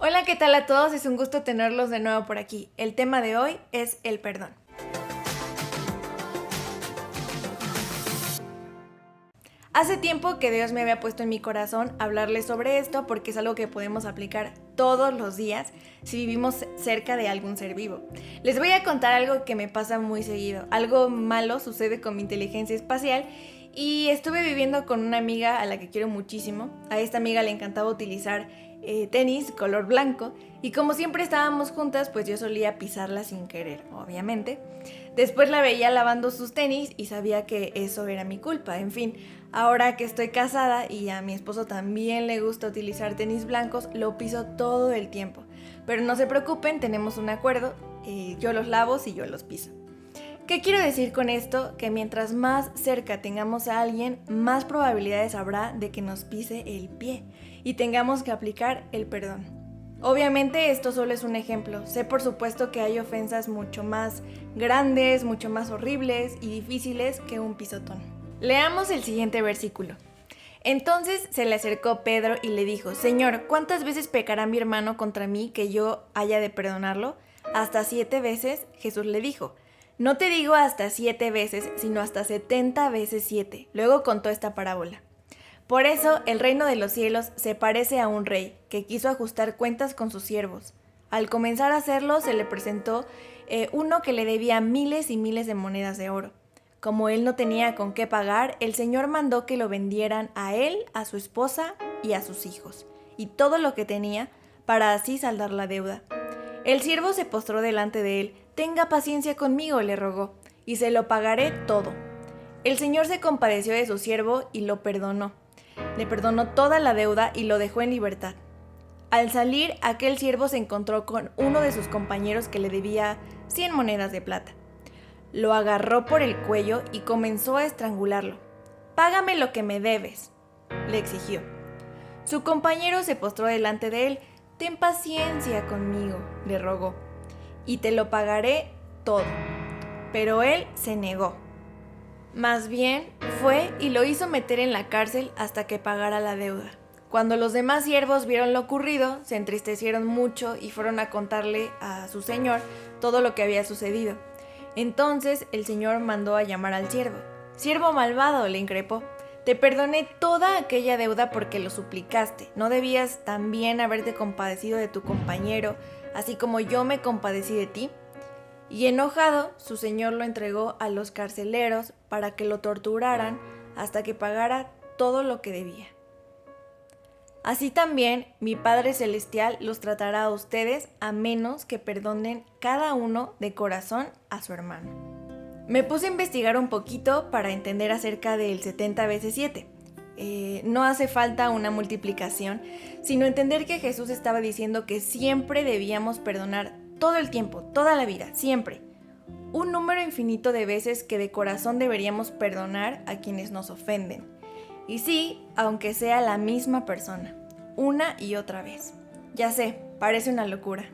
Hola, ¿qué tal a todos? Es un gusto tenerlos de nuevo por aquí. El tema de hoy es el perdón. Hace tiempo que Dios me había puesto en mi corazón hablarles sobre esto porque es algo que podemos aplicar todos los días si vivimos cerca de algún ser vivo. Les voy a contar algo que me pasa muy seguido. Algo malo sucede con mi inteligencia espacial y estuve viviendo con una amiga a la que quiero muchísimo. A esta amiga le encantaba utilizar tenis color blanco y como siempre estábamos juntas, pues yo solía pisarla sin querer, obviamente. Después la veía lavando sus tenis y sabía que eso era mi culpa. En fin, ahora que estoy casada y a mi esposo también le gusta utilizar tenis blancos, lo piso todo el tiempo. Pero no se preocupen, tenemos un acuerdo, yo los lavo si yo los piso. ¿Qué quiero decir con esto? Que mientras más cerca tengamos a alguien, más probabilidades habrá de que nos pise el pie y tengamos que aplicar el perdón. Obviamente esto solo es un ejemplo. Sé por supuesto que hay ofensas mucho más grandes, mucho más horribles y difíciles que un pisotón. Leamos el siguiente versículo. Entonces se le acercó Pedro y le dijo: Señor, ¿cuántas veces pecará mi hermano contra mí que yo haya de perdonarlo? ¿Hasta 7 veces? Jesús le dijo: no te digo hasta 7 veces, sino hasta 70 veces 7. Luego contó esta parábola. Por eso el reino de los cielos se parece a un rey que quiso ajustar cuentas con sus siervos. Al comenzar a hacerlo se le presentó uno que le debía miles y miles de monedas de oro. Como él no tenía con qué pagar, el Señor mandó que lo vendieran a él, a su esposa y a sus hijos, y todo lo que tenía, para así saldar la deuda. El siervo se postró delante de él. Tenga paciencia conmigo, le rogó, y se lo pagaré todo. El Señor se compadeció de su siervo y lo perdonó. Le perdonó toda la deuda y lo dejó en libertad. Al salir, aquel siervo se encontró con uno de sus compañeros que le debía 100 monedas de plata. Lo agarró por el cuello y comenzó a estrangularlo. «Págame lo que me debes», le exigió. Su compañero se postró delante de él. «Ten paciencia conmigo», le rogó, «y te lo pagaré todo». Pero él se negó. Más bien, fue y lo hizo meter en la cárcel hasta que pagara la deuda. Cuando los demás siervos vieron lo ocurrido, se entristecieron mucho y fueron a contarle a su señor todo lo que había sucedido. Entonces el señor mandó a llamar al siervo. «Siervo malvado», le increpó, «te perdoné toda aquella deuda porque lo suplicaste. ¿No debías también haberte compadecido de tu compañero, así como yo me compadecí de ti?» Y enojado, su señor lo entregó a los carceleros para que lo torturaran hasta que pagara todo lo que debía. Así también mi Padre Celestial los tratará a ustedes a menos que perdonen cada uno de corazón a su hermano. Me puse a investigar un poquito para entender acerca del 70 veces 7. No hace falta una multiplicación, sino entender que Jesús estaba diciendo que siempre debíamos perdonar todo el tiempo, toda la vida, siempre. Un número infinito de veces que de corazón deberíamos perdonar a quienes nos ofenden. Y sí, aunque sea la misma persona, una y otra vez. Ya sé, parece una locura.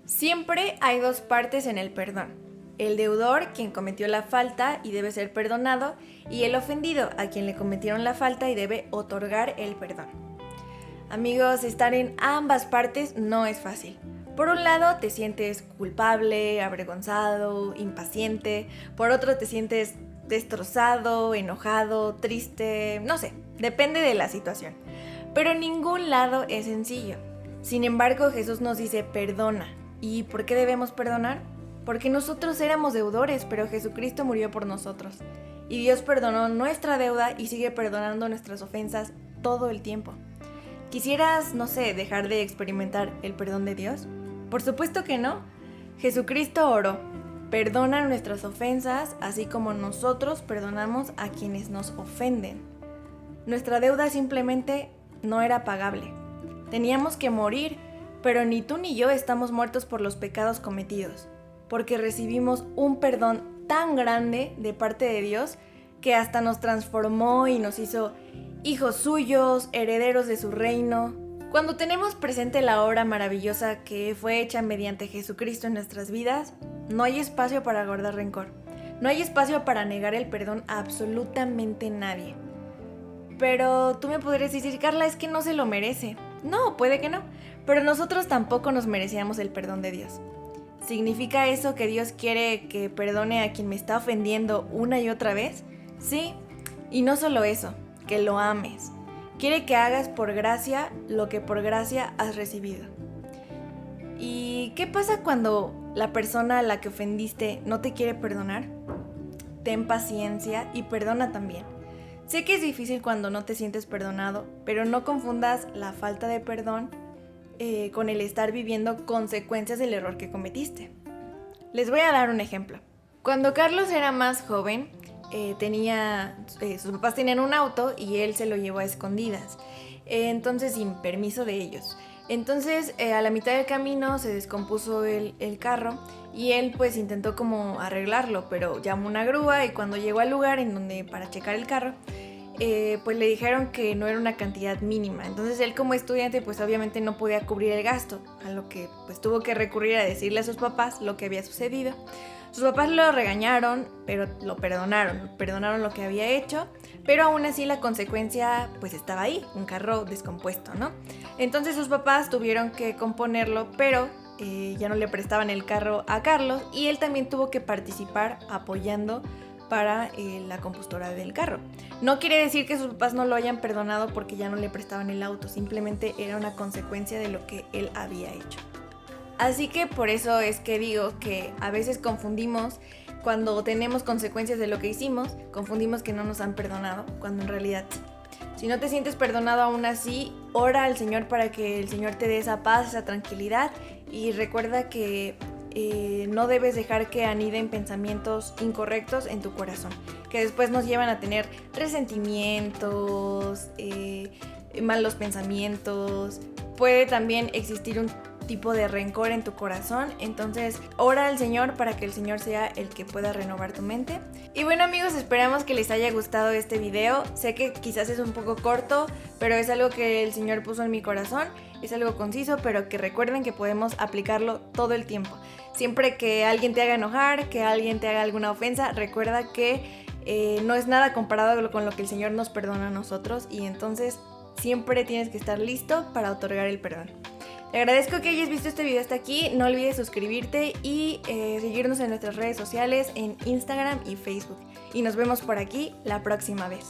Siempre hay dos partes en el perdón. El deudor, quien cometió la falta y debe ser perdonado, y el ofendido, a quien le cometieron la falta y debe otorgar el perdón. Amigos, estar en ambas partes no es fácil. Por un lado te sientes culpable, avergonzado, impaciente. Por otro te sientes destrozado, enojado, triste, no sé, depende de la situación. Pero en ningún lado es sencillo. Sin embargo, Jesús nos dice perdona. ¿Y por qué debemos perdonar? Porque nosotros éramos deudores, pero Jesucristo murió por nosotros. Y Dios perdonó nuestra deuda y sigue perdonando nuestras ofensas todo el tiempo. ¿Quisieras, no sé, dejar de experimentar el perdón de Dios? Por supuesto que no. Jesucristo oró: perdona nuestras ofensas, así como nosotros perdonamos a quienes nos ofenden. Nuestra deuda simplemente no era pagable. Teníamos que morir, pero ni tú ni yo estamos muertos por los pecados cometidos, porque recibimos un perdón tan grande de parte de Dios que hasta nos transformó y nos hizo hijos suyos, herederos de su reino. Cuando tenemos presente la obra maravillosa que fue hecha mediante Jesucristo en nuestras vidas, no hay espacio para guardar rencor. No hay espacio para negar el perdón a absolutamente nadie. Pero tú me podrías decir, Carla, es que no se lo merece. No, puede que no. pero nosotros tampoco nos merecíamos el perdón de Dios. ¿Significa eso que Dios quiere que perdone a quien me está ofendiendo una y otra vez? Sí, y no solo eso, que lo ames. Quiere que hagas por gracia lo que por gracia has recibido. ¿Y qué pasa cuando la persona a la que ofendiste no te quiere perdonar? Ten paciencia y perdona también. Sé que es difícil cuando no te sientes perdonado, pero no confundas la falta de perdón con el estar viviendo consecuencias del error que cometiste. Les voy a dar un ejemplo. Cuando Carlos era más joven, sus papás tenían un auto y él se lo llevó a escondidas, entonces sin permiso de ellos. Entonces a la mitad del camino se descompuso el carro y él pues intentó como arreglarlo, pero llamó una grúa y cuando llegó al lugar para checar el carro, pues le dijeron que no era una cantidad mínima. Entonces él como estudiante pues obviamente no podía cubrir el gasto, a lo que pues tuvo que recurrir a decirle a sus papás lo que había sucedido. Sus papás lo regañaron, pero lo perdonaron lo que había hecho, pero aún así la consecuencia pues estaba ahí, un carro descompuesto, ¿no? Entonces sus papás tuvieron que componerlo, pero ya no le prestaban el carro a Carlos y él también tuvo que participar apoyando para la compostura del carro. No quiere decir que sus papás no lo hayan perdonado porque ya no le prestaban el auto, simplemente era una consecuencia de lo que él había hecho. Así que por eso es que digo que a veces confundimos, cuando tenemos consecuencias de lo que hicimos, confundimos que no nos han perdonado, cuando en realidad sí. Si no te sientes perdonado aún así, ora al Señor para que el Señor te dé esa paz, esa tranquilidad, y recuerda que no debes dejar que aniden pensamientos incorrectos en tu corazón, que después nos llevan a tener resentimientos, malos pensamientos. Puede también existir un tipo de rencor en tu corazón, entonces ora al Señor para que el Señor sea el que pueda renovar tu mente. Y bueno amigos, esperamos que les haya gustado este video. Sé que quizás es un poco corto, pero es algo que el Señor puso en mi corazón, es algo conciso, pero que recuerden que podemos aplicarlo todo el tiempo. Siempre que alguien te haga enojar, que alguien te haga alguna ofensa, recuerda que no es nada comparado con lo que el Señor nos perdona a nosotros, y entonces siempre tienes que estar listo para otorgar el perdón. Te agradezco que hayas visto este video hasta aquí. No olvides suscribirte y seguirnos en nuestras redes sociales en Instagram y Facebook. Y nos vemos por aquí la próxima vez.